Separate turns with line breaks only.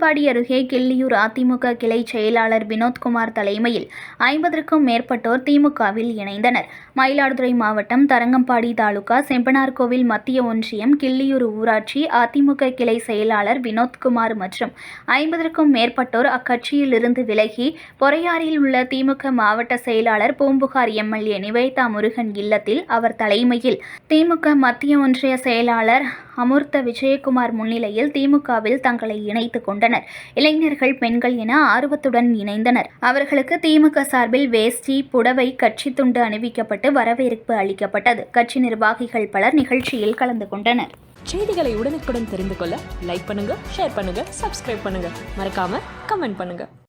தரங்கம்பாடி அருகே கிள்ளியூர் அதிமுக கிளை செயலாளர் வினோத்குமார் தலைமையில் 50க்கும் மேற்பட்டோர் திமுகவில் இணைந்தனர். மயிலாடுதுறை மாவட்டம் தரங்கம்பாடி தாலுகா செம்பனார்கோவில் மத்திய ஒன்றியம் கிள்ளியூர் ஊராட்சி அதிமுக கிளை செயலாளர் வினோத்குமார் மற்றும் 50க்கும் மேற்பட்டோர் அக்கட்சியிலிருந்து விலகி பொறையாறில் உள்ள திமுக மாவட்ட செயலாளர் பூம்புகார் எம்எல்ஏ நிவேதா முருகன் இல்லத்தில் அவர் தலைமையில் திமுக மத்திய ஒன்றிய செயலாளர் அமுர்த்த விஜயகுமார் முன்னிலையில் திமுகவில் தங்களை இணைத்துக் கொண்டனர். இளைஞர்கள், பெண்கள் என ஆர்வத்துடன் இணைந்தனர். அவர்களுக்கு திமுக சார்பில் வேஷ்டி, புடவை, கட்சி துண்டு அணிவிக்கப்பட்டு வரவேற்பு அளிக்கப்பட்டது. கட்சி நிர்வாகிகள் பலர் நிகழ்ச்சியில் கலந்து கொண்டனர்.
செய்திகளை உடனுக்குடன் தெரிந்து கொள்ள லைக் பண்ணுங்க, ஷேர் பண்ணுங்க, சப்ஸ்கிரைப் பண்ணுங்க, மறக்காம கமெண்ட் பண்ணுங்க.